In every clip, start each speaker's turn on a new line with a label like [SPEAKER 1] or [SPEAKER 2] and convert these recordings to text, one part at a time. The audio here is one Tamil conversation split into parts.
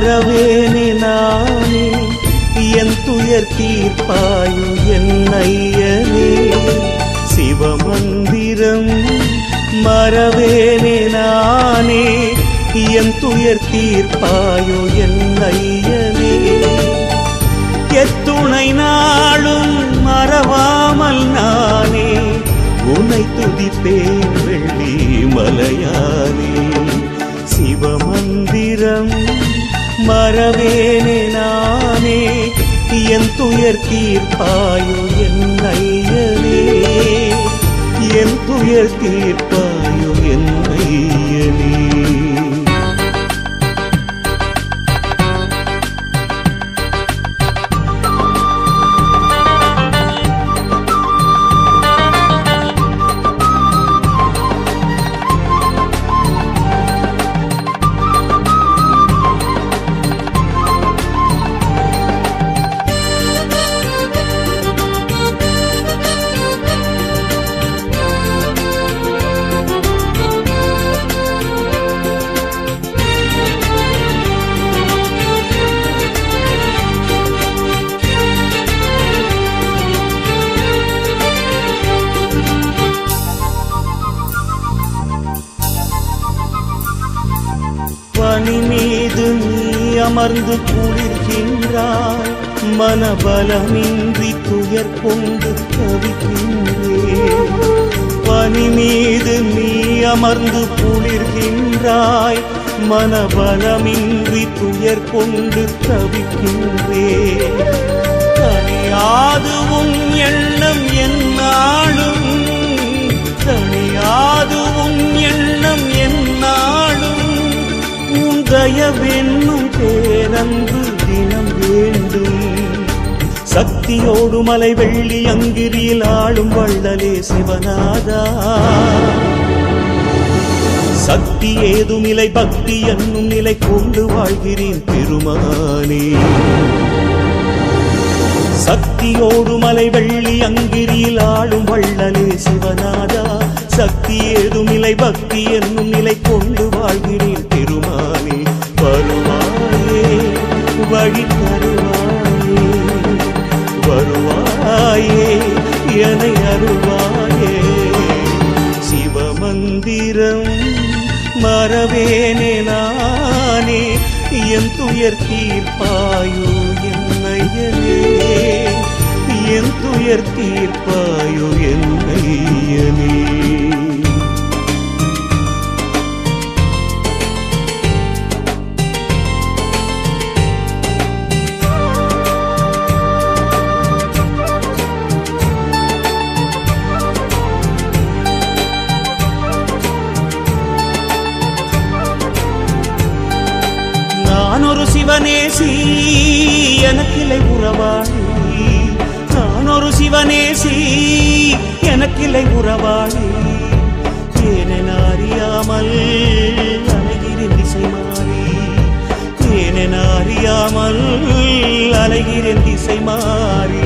[SPEAKER 1] மறவேனே நானே என் துயர் தீர்ப்பாயோ என் ஐயனே சிவமந்திரம் மறவேனே நானே என் துயர் தீர்ப்பாயோ என் ஐயனே எத்துணை நாளும் மறவாமல் நானே உன்னை துதிப்பேன் வெள்ளி மலையானே சிவமந்திரம் மறவேனே நானே என் துயர் தீர்ப்பாயோ என் ஐயனே என் துயர் தீர்ப்பாயோ என் ஐயனே பனி மீது நீ அமர்ந்து குளிர்கின்றாய் மனபலமின்றி துயர் கொண்டு தவிக்கின்றேன் பனி மீது நீ அமர்ந்து குளிர்கின்றாய் மனபலமின்றி துயர் கொண்டு தவிக்கின்றேன் தனியாது உன் எண்ணம் என்னாலும் தனியாது உன் எண்ணம் என்னாலும் தயவென்னும் பேரன்பு தினம் வேண்டும் சக்தியோடு மலை வெள்ளி அங்கிரியில் ஆளும் வள்ளலே சிவநாதா சக்தி ஏதுமில்லை பக்தி என்னும் நிலை கொண்டு வாழ்கிறேன் பெருமானே சக்தியோடு மலை வெள்ளி அங்கிரியில் ஆளும் வள்ளலே சிவநாதா சக்தி ஏதுமில்லை பக்தி என்னும் நிலை கொண்டு வாழ்கிறேன் பெருமானே வருவாயே வழி தருவாயே வருவாயே என்னை அருள்வாயே சிவமந்திரம் மறவேனே நானே என் துயர் தீர்ப்பாயோ என் ஐயனே என் துயர் தீர்ப்பாயோ என் ஐயனே நான் ஒரு சிவனேசி எனக்கில்லை உறவாளி நான் ஒரு சிவனேசி எனக்கில்லை உறவாளி ஏனென அறியாமல் அலைகிறேன் திசை மாறி ஏனென அறியாமல் அலைகிறேன் திசை மாறி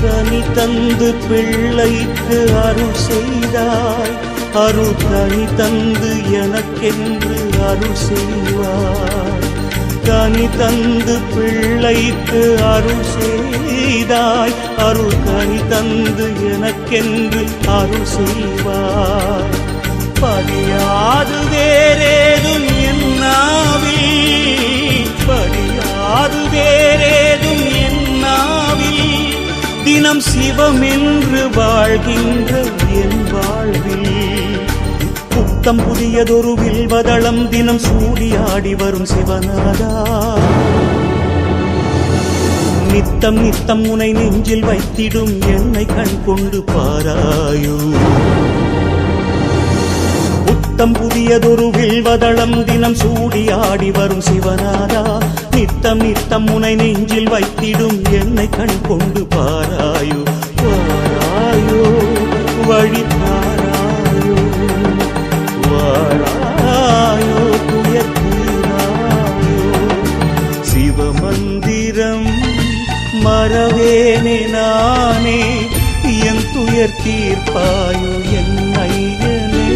[SPEAKER 1] கனி தந்து பிள்ளைக்கு அருள் செய்தாய் அருள் கனி தந்து எனக்கென்று அருள் செய்வாய் கனி தந்து பிள்ளைக்கு அருள் செய்தாய் அருள் கனி தந்து எனக்கென்று அருள் செய்வாய் படியாது வேறேதும் என்னாவில் படியாது வேறேதும் என்னாவில் தினம் சிவமென்று வாழ்கின்ற என் வாழ்வில் புத்தம் புதியதொரு வில்வதளம் தினம் சூடியாடி வரும் சிவநாதா நித்தம் நித்தம் உனை நெஞ்சில் வைத்திடும் என்னை கண் கொண்டு பாராயோ புத்தம் புதியதொரு வில்வதளம் தினம் சூடியாடி வரும் சிவநாதா நித்தம் நித்தம் உனை நெஞ்சில் வைத்திடும் என்னை கண் கொண்டு பாராயோ பாராயோ வழி பாராயோ வாழாயோ துயர் தீராயோ சிவமந்திரம் மறவேனே நானே என் துயர் தீர்ப்பாயோ என் ஐயனே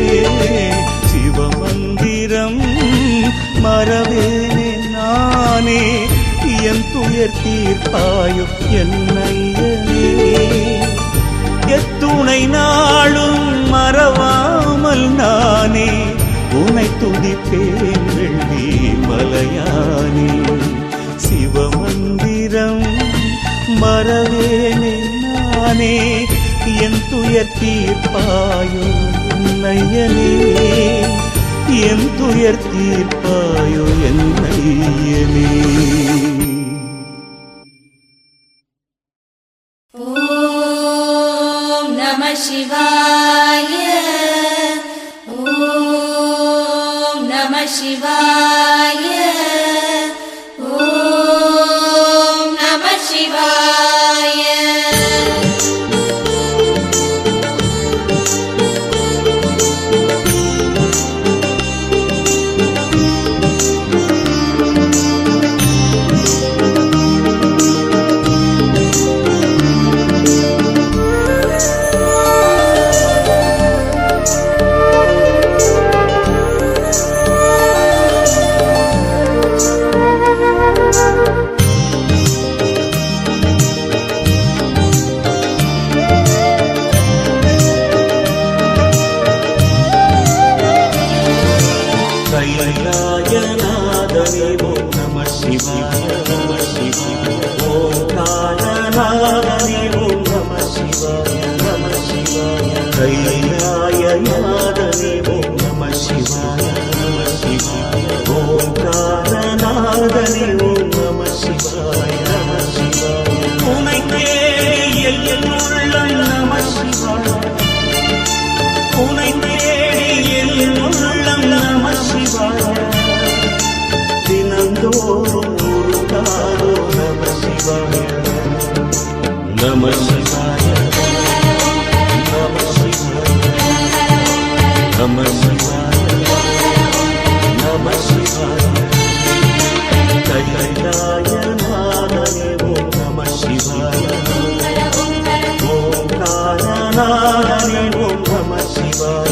[SPEAKER 1] மறவேனே நானே என் துயர் தீர்ப்பாயோ என்னையனே எத்துணை நாளும் மறவாமல் நானே உனை துதிப்பேன் வெள்ளி மலையானே சிவமந்திரம் மறவேனே நானே என் துயர் தீர்ப்பாயோ என்னையனே என் துயர் தீர்ப்பாயோ என்னையனே
[SPEAKER 2] ஓம் நம சிவாய ஓம் நம சிவாய ஓம் நம சிவாய
[SPEAKER 1] கைலாயநாதனே ஓம் நம சிவாய நம சிவாய ஓங்காரநாதனே ஓம் நம சிவாய நம சிவாய கைலாயநாதனே ஓம் நம சிவாய நம சிவாய ஓங்காரநாதனே ஓம் நம சிவாய நம சிவாய உனை தேடி என் உள்ளம் நம சிவாய உனை தேடி என் உள்ளம் நம சிவாய தினந்தோறும் உருகாரோ நம சிவாய நம சிவாய நம சிவாய நம சிவாய நம சிவாய கைலாயநாதனே ஓம் நம சிவாய ஓங்காரநாதனே ஓம் நம சிவாய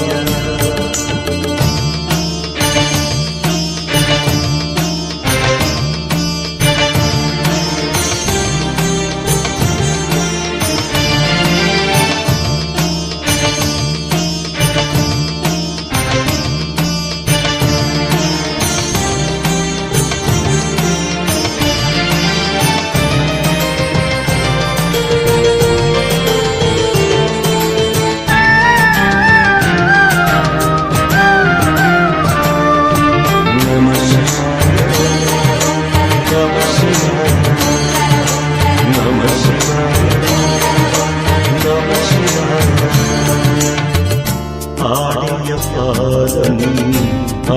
[SPEAKER 1] ஆடிய பாதம்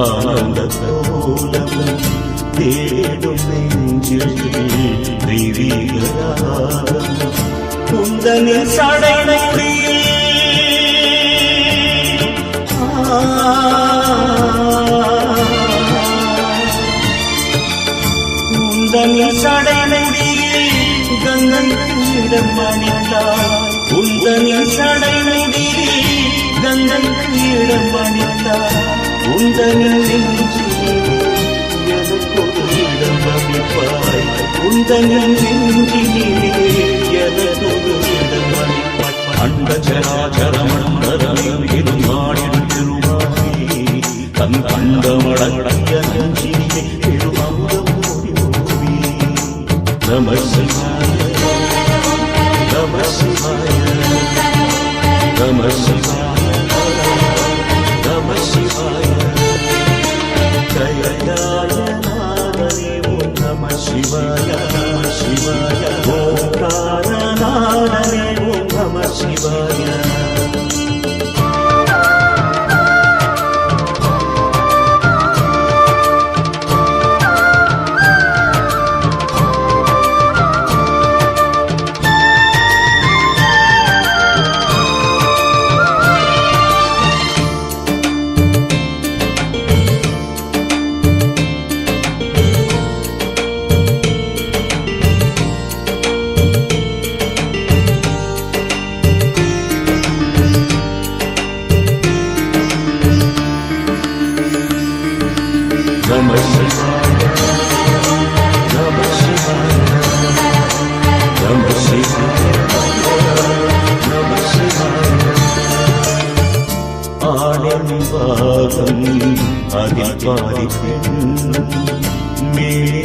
[SPEAKER 1] ஆனந்த கோலம் தேடும் நெஞ்சில் தெய்வீகராகம் குந்தனின் சடைமுடியில் குந்தனின் சடைமுடியில் கங்கையிடம் அணிந்தார் குந்தனின் சடைமுடியில் கங்கையிடம் அணிந்தார் உந்தனின் நெஞ்சிலே எனக்கொரு இடம் அமைப்பாய் உந்தனின் நெஞ்சிலே எனக்கொரு இடம் அமைப்பாய் அண்ட சராச்சரமண்டலம் இருநாடின் திருமாவே தன் கண்டமடங்கிய நெஞ்சிலே பெருமந்தம் ஓடி ஓடி நம சிவாய நம சிவாய நம சிவாய நம சிவாய கைலாயநாதனே ஓம் நம சிவாய நம சிவாய ஓங்காரநாதனே ஓம் நம சிவாய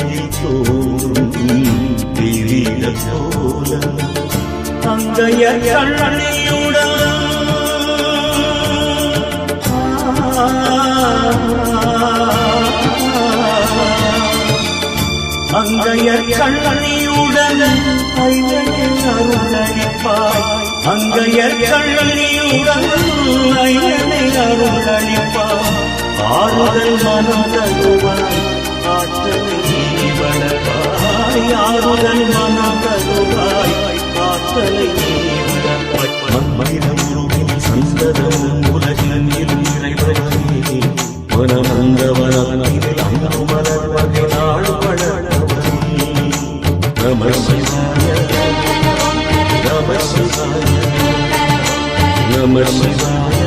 [SPEAKER 1] பூமியில் தோன்றும் தெய்வீக கோலம் அங்கைய கண்ணியுடன் அங்கையர் கண்ணியுடன் ஐயனே அருளளிப்பாய் அங்கையர் கண்ணியுடன் ஐயனே அருளளிப்பாய் ஆறுதல் மனம் தருவாய் ஆற்றலை வளர்ப்பாய் ஆறுதல் மனம் தருவாய் ஆற்றலை வளர்ப்பாய் மண்மயிலும் சந்ததம் உலகில் இறைவனே வனமந்தவனில் அங்கு மலர்வகை நாள் வளர்ப்பவனே நம சிவாய நம சிவாய நம சிவாய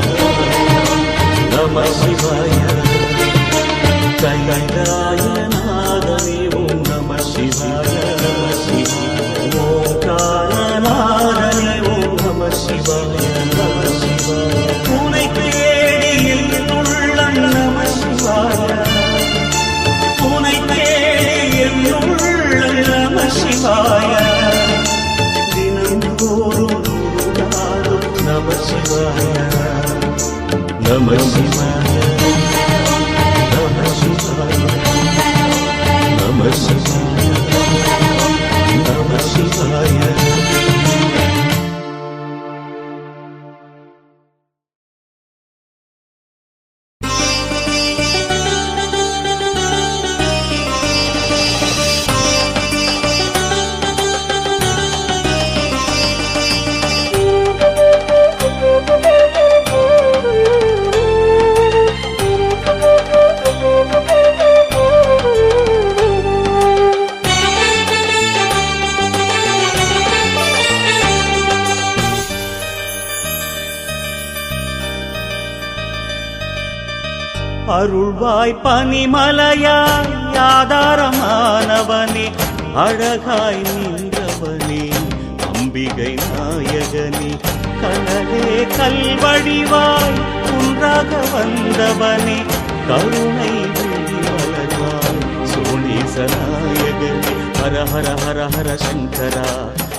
[SPEAKER 1] நம சிவாய கைலாயநாதனே ஓம் நம சிவாய நம சிவாய ஓங்காரநாதனே ஓம் நம சிவாய நம சிவாய பூனை தேடியில் உள்ளம் நம சிவாய பூனை தேடியில் உள்ளம் நம சிவாய தினந்தோறும் நம சிவாய நம சிவாய நம சிவாய நம சிவாய நம சிவாய அருள்வாய் பனிமலையாய் ஆதாரமானவனே அழகாய் நின்றவனே அம்பிகை நாயகனே கனலே கல்வடிவாய் குன்றாக வந்தவனே கருணை மலர்வாய் சோனேச நாயகனே ஹர ஹர ஹர ஹர சங்கரா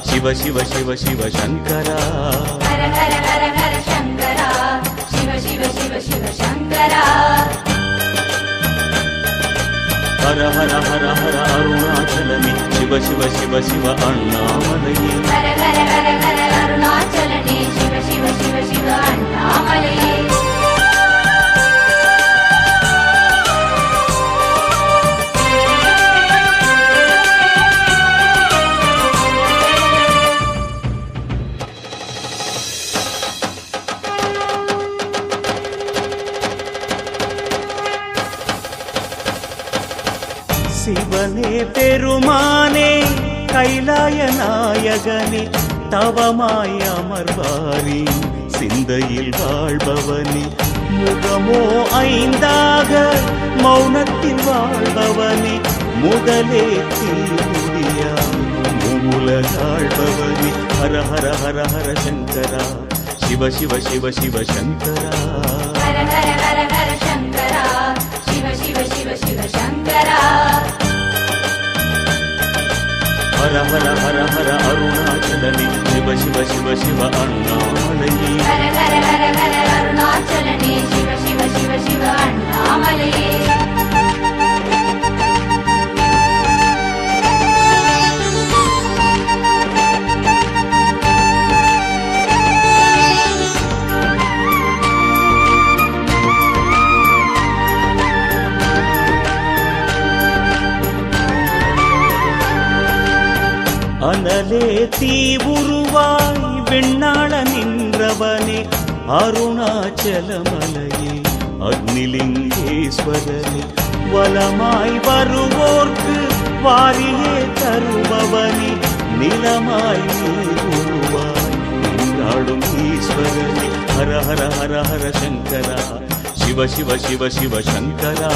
[SPEAKER 1] சிவ சிவ சிவ சிவ சங்கரா
[SPEAKER 2] ஹர ஹர ஹர ஹர சங்கரா சிவ சிவ சிவ சிவ சங்கரா
[SPEAKER 1] ஹர ஹர ஹர ஹர அருணாச்சலனே சிவ சிவ சிவ சிவ அண்ணாமலையே
[SPEAKER 2] ஹர ஹர ஹர ஹர அருணாச்சலனே சிவ சிவ சிவ சிவ அண்ணாமலையே
[SPEAKER 1] சிவனே பெருமானே கைலாய நாயகனே தவமாய் அமர்வாரி சிந்தையில் வாழ்பவனே முகமோ ஐந்தாக மௌனத்தில் வாழ்பவனே முதலே தீமுடியா மூலகாழ்பவனே ஹர ஹர ஹர ஹர சங்கரா சிவ சிவ சிவ சிவ சங்கரா
[SPEAKER 2] ஹர ஹர ஹர ஹர சங்கரா சிவ சிவ சிவ சிவ சங்கரா
[SPEAKER 1] ஹர ஹர ஹர ஹர அருணாச்சலனே சிவ சிவ சிவ சிவ அண்ணாமலையே
[SPEAKER 2] ஹர ஹர ஹர ஹர அருணாச்சலனே சிவ சிவ சிவ சிவ அண்ணாமலையே
[SPEAKER 1] அனலே தீவுருவாய் வெண்ணாள நின்றவனே அருணாச்சலமலையே அக்னிலிங்கேஸ்வரனே வலமாய் வருவோர்க்கு வாரியே தருபவனே நிலமாய் நீருவாய் நின்றாடும் ஈஸ்வரனே ஹர ஹர ஹர ஹர சங்கரா சிவ சிவ சிவ சிவ சங்கரா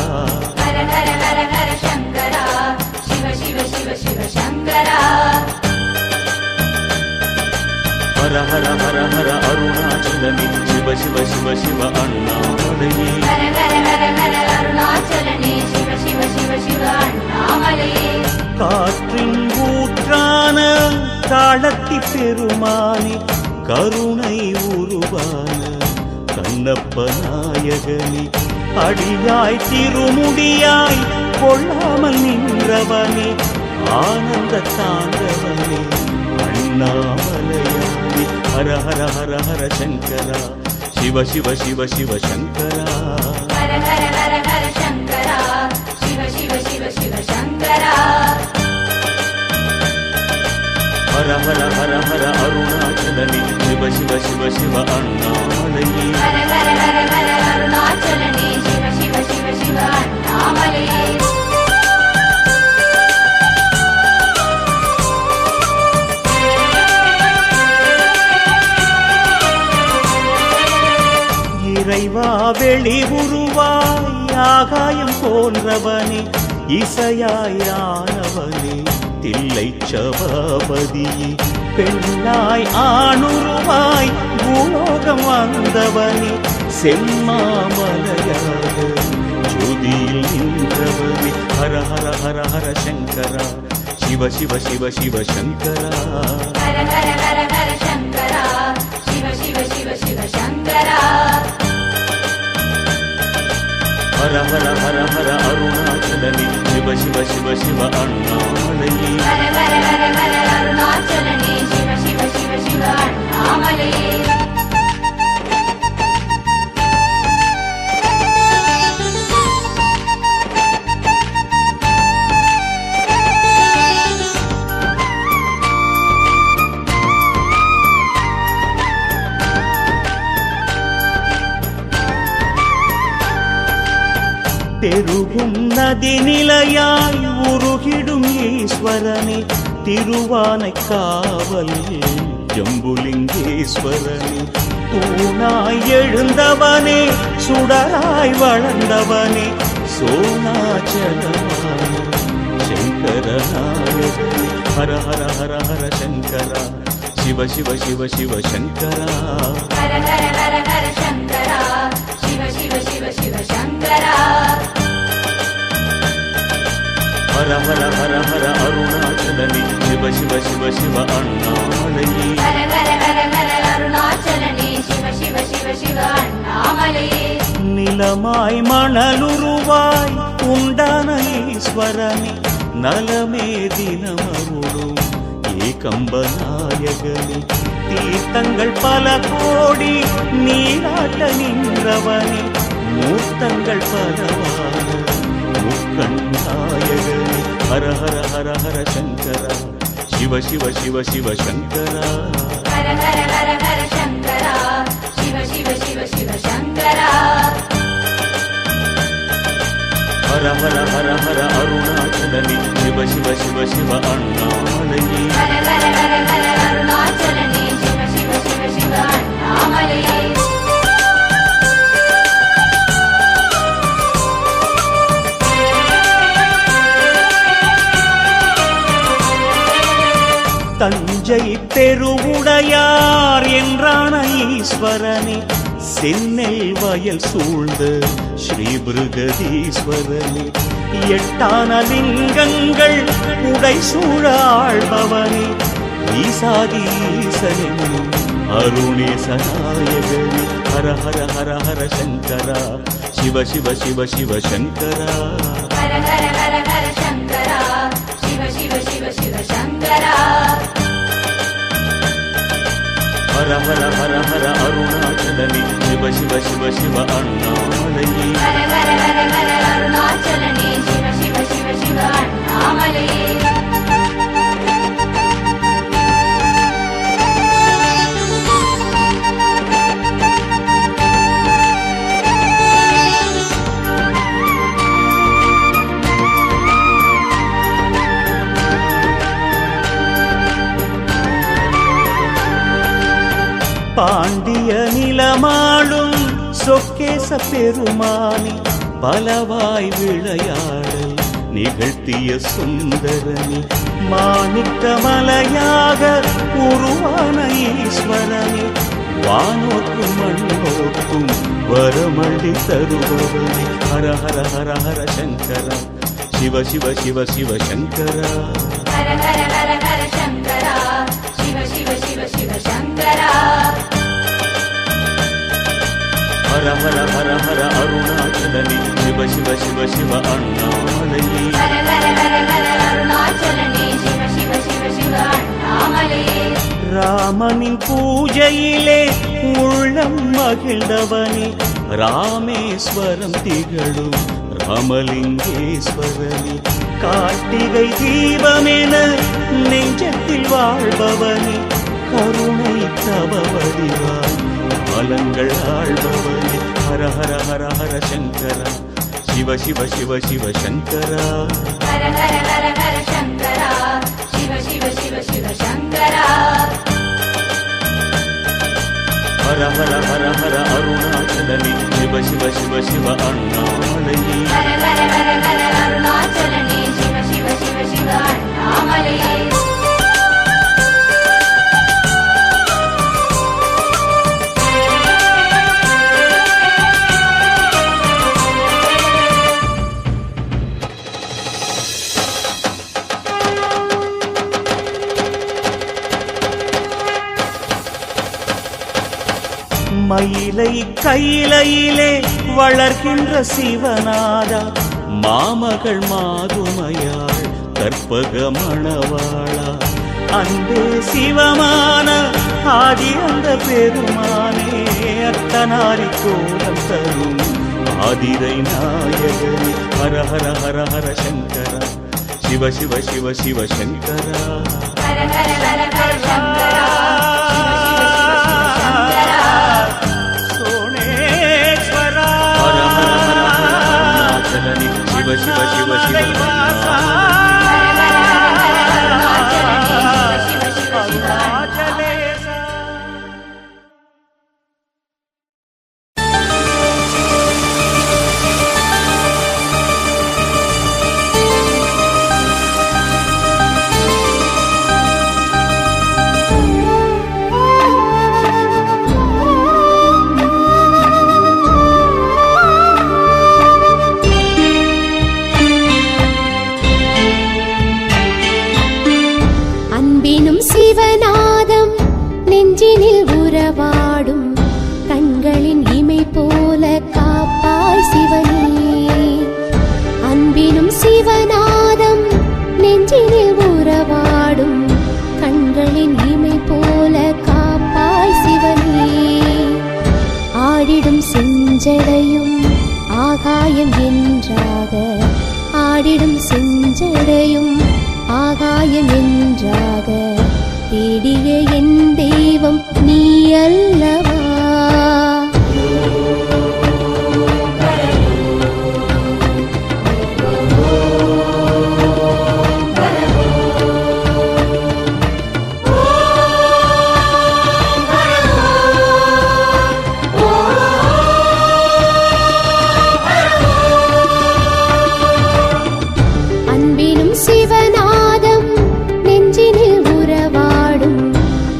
[SPEAKER 2] ஹர ஹர ஹர ஹர சங்கரா சிவ சிவ சிவ சிவ சங்கரா
[SPEAKER 1] ஹர ஹர ஹர ஹர அருணாச்சலனே சிவ சிவ சிவ சிவ அண்ணாமலையே
[SPEAKER 2] ஹர ஹர ஹர ஹர அருணாச்சலனே சிவ சிவ சிவ சிவ சிவ அண்ணாமலையே
[SPEAKER 1] காற்றின் ஊற்றான காலத்தி பெருமானே கருணை உருவான கண்ணப்ப நாயகனே அடியாய் திருமுடியாய் கொள்ளாமல் நின்றவனே ஆனந்த தாண்டவனே அண்ணாமலையானே ஹர ஹர ஹர ஹர சங்கரா சிவ சிவ சிவ சிவ சங்கரா
[SPEAKER 2] ஹர ஹர ஹர ஹர சங்கரா சிவ சிவ சிவ சிவ சங்கரா
[SPEAKER 1] ஹர ஹர ஹர ஹர அருணாச்சலனே சிவ சிவ சிவ சிவ அண்ணாமலையே
[SPEAKER 2] ஹர ஹர ஹர ஹர அருணாச்சலனே சிவ சிவ சிவ சிவ அண்ணாமலையே இறைவா வெளி உருவாய் ஆகாயம் போன்றவனே இசையாயானவனே தில்லை சபாபதியே பெண்ணாய் ஆணுருவாய் பூலோகம் வந்தவனே செம்மாமலையாக ஜோதியில் நின்றவனே ஹர ஹர ஹர ஹர சங்கரா சிவ சிவ சிவ சிவ சங்கரா ஹர ஹர ஹர ஹர சங்கரா சிவ சிவ சிவ சிவ சங்கரா
[SPEAKER 1] ஹர ஹர ஹர ஹர அருணாச்சலனே சிவ சிவ சிவ சிவ அண்ணாமலையே
[SPEAKER 2] ஹர ஹர ஹர ஹர அருணாச்சலனே சிவ சிவ சிவ சிவ அண்ணாமலையே
[SPEAKER 1] பெருகும் நதி நிலையாய் உருகிடும் ஈஸ்வரனே திருவானை காவல் ஜம்புலிங்கேஸ்வரனே தூணாய் எழுந்தவனே சுடராய் வளர்ந்தவனே சோனாச்சலமான சங்கரநாயகனே ஹர ஹர ஹர ஹர சங்கரா சிவ சிவ சிவ சிவ சங்கரா
[SPEAKER 2] ஹர ஹர ஹர ஹர சங்கரா சிவ சிவ சிவ சிவ சங்கரா
[SPEAKER 1] ஹர ஹர ஹர ஹர அருணாச்சலனே சிவ சிவ சிவ சிவ அண்ணாமலையே
[SPEAKER 2] ஹர ஹர ஹர ஹர அருணாச்சலனே சிவ சிவ சிவ சிவ அண்ணாமலையே
[SPEAKER 1] நிலமாய் மணலுருவாய் உண்டான ஈஸ்வரனே நலமே தினமருளும் ஏகம்பநாயகனே தீர்த்தங்கள் பல கோடி நீராட்ட நின்றவனே மூர்த்தங்கள் பலவான முக்கண்ணாயகனே ஹர ஹர ஹர ஹர சங்கரா சிவ சிவ சிவ சிவ சங்கரா
[SPEAKER 2] ஹர ஹர ஹர ஹர சங்கரா சிவ சிவ சிவ சிவ சங்கரா
[SPEAKER 1] ஹர ஹர ஹர ஹர அருணாச்சலனே சிவ சிவ சிவ சிவ அண்ணாமலையே
[SPEAKER 2] ஹர ஹர ஹர ஹர அருணாச்சலனே சிவ சிவ சிவ சிவ அண்ணாமலையே தஞ்சை பெருவுடையார் என்றான ஈஸ்வரனே சென்னல் வயல் சூழ்ந்த ஸ்ரீ பிருகதீஸ்வரனே எட்டான லிங்கங்கள் உடை சூழாழ்பவனே ஈசாதி ஈசனே அருணேசநாயகனே ஹர ஹர ஹர ஹர சங்கரா சிவ சிவ சிவ சிவ சங்கரா ஹர ஹர ஹர ஹர சங்கரா சிவ சிவ சிவ சிவ சங்கரா
[SPEAKER 1] ஹர ஹர ஹர ஹர அருணாச்சலனே சிவ சிவ சிவ சிவ அண்ணாமலையே
[SPEAKER 2] ஹர ஹர ஹர ஹர அருணாச்சலனே சிவ சிவ சிவ சிவ அண்ணாமலையே
[SPEAKER 1] பாண்டிய நிலமாளும் சொக்கேச பெருமானி பலவாய் விளையாடல் நிகழ்த்திய சுந்தரனி மாணிக்க மலையாக உருவான ஈஸ்வரனி வானோக்கும் மண்ணோக்கும் வரமள்ளி தருபவனி ஹர ஹர ஹர ஹர சங்கரா शिव शिव शिव शिव शङ्करा
[SPEAKER 2] हर हर हर हर शङ्करा शिव शिव शिव शिव शङ्करा
[SPEAKER 1] हर हर हर हर अरुणाचलने शिव शिव शिव शिव अण्णामलये
[SPEAKER 2] हर हर हर हर अरुणाचलने शिव शिव शिव शिव अण्णामलये
[SPEAKER 1] ராமனின் பூஜையிலே உள்ளம் மகிழ்ந்தவனே ராமேஸ்வரம் திகழும் ராமலிங்கேஸ்வரனே கார்த்திகை தீபமென நெஞ்சத்தில் வாழ்பவனே கருணை தவ வடிவாய் காலங்கள் ஆள்பவனே ஹர ஹர ஹர ஹர சங்கரா शिव शिव शिव शिव शङ्करा
[SPEAKER 2] हर हर हर हर शङ्करा शिव शिव शिव शिव शङ्करा
[SPEAKER 1] हर हर हर हर अरुणाचलने शिव शिव शिव शिव अण्णामलये
[SPEAKER 2] हर हर हर हर अरुणाचलने शिव शिव शिव शिव अण्णामलये
[SPEAKER 1] மயிலை கையிலையிலே வளர்கின்ற சிவநாதா மாமகள் மாதுமையாள் கற்பக மணவாளா அன்பே சிவமான ஆதி அந்த பெருமானே அத்தனாரி கோலம் தரும் ஆதிரை நாயகனே ஹர ஹர ஹர ஹர சங்கரா शिव शिव शिव शिव शङ्करा
[SPEAKER 2] हर हर हर हर शङ्करा
[SPEAKER 1] शिव शिव शिव शिव
[SPEAKER 3] சிவநாதம் நெஞ்சினில் உறவாடும் கண்களின் இமை போல காப்பாய் சிவனே அன்பினும் சிவநாதம் நெஞ்சினில் உறவாடும் கண்களின் இமை போல காப்பாய் சிவனே ஆடிடும் செஞ்சடையும் ஆகாயம் என்றாக ஆடிடும் செஞ்சடையும் ஆகாயம் என்றாக தேடிய என் தெய்வம் நீ அல்லவா அன்பினும் சிவநாதம் நெஞ்சினில் உறவாடும்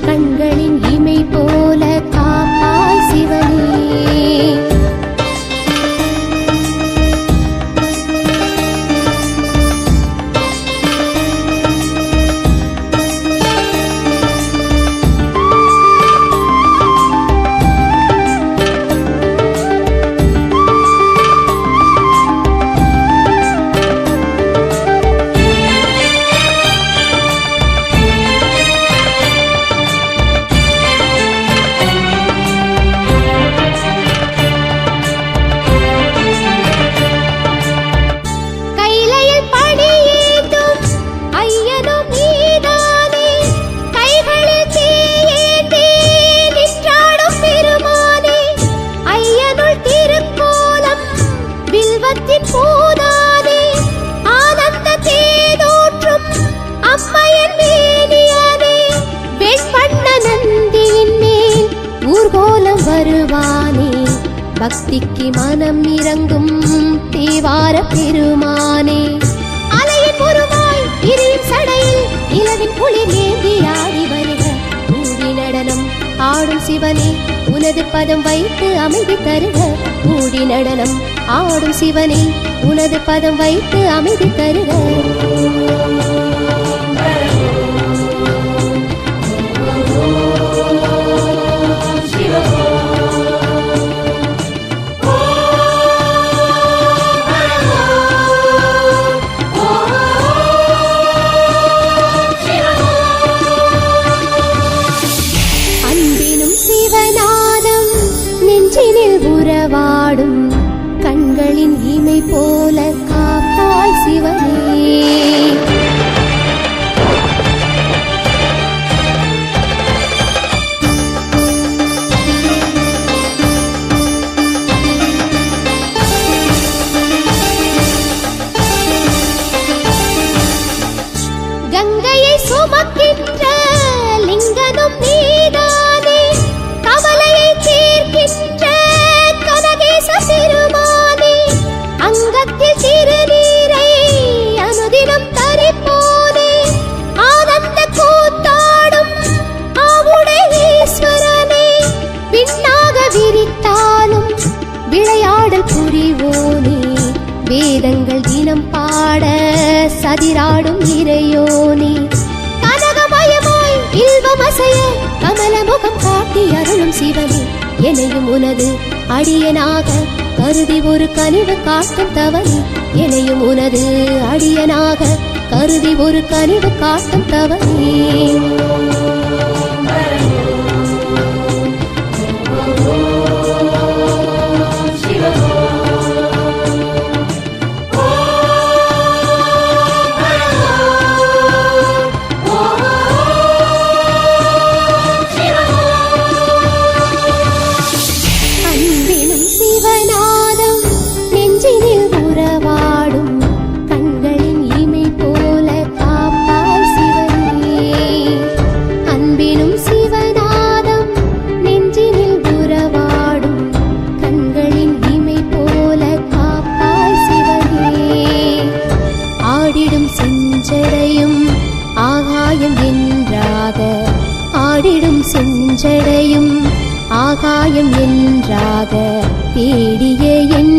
[SPEAKER 3] கண்களின் இமை போல காப்பாய் சிவனே வருவானே பக்திக்கு மனம் இறங்கும் தேவார பெருமானே அலையின் உருவாய் இரியும் சடையில் இலவின் குளிர் ஏந்தி ஆடி வருக கூடி நடனம் ஆடும் சிவனே உனது பதம் வைத்து அமைதி தருக கூடி நடனம் ஆடும் சிவனே உனது பதம் வைத்து அமைதி தருக. உறவாடும் கண்களின் இமை போல காப்பாய் சிவனே. கங்கையை சுமக்கின்ற லிங்கனும் நீதானே, கவலையை தீர்க்கின்ற பெருமானே, அங்கத்தில் திருநீரை அனுதினம் தரிப்போனே, ஆனந்த கூத்தாடும் ஆவுடை ஈஸ்வரனே, விண்ணாக விரித்தாலும் விளையாடல் புரிவோனே, வேதங்கள் தினம் பாட சதிராடும் இறையோனே, கனகமயமாய் இல்வமசைய கமலமுகம் காட்டி அருளும் சிவனே, எனையும் உனது அடியனாக கருதி ஒரு கனிவு காட்டும் தவனே, எனையும் உனது அடியனாக கருதி ஒரு கனிவு காட்டும் தவனே. செஞ்சடையும் ஆகாயம் என்றாக தேடிய என்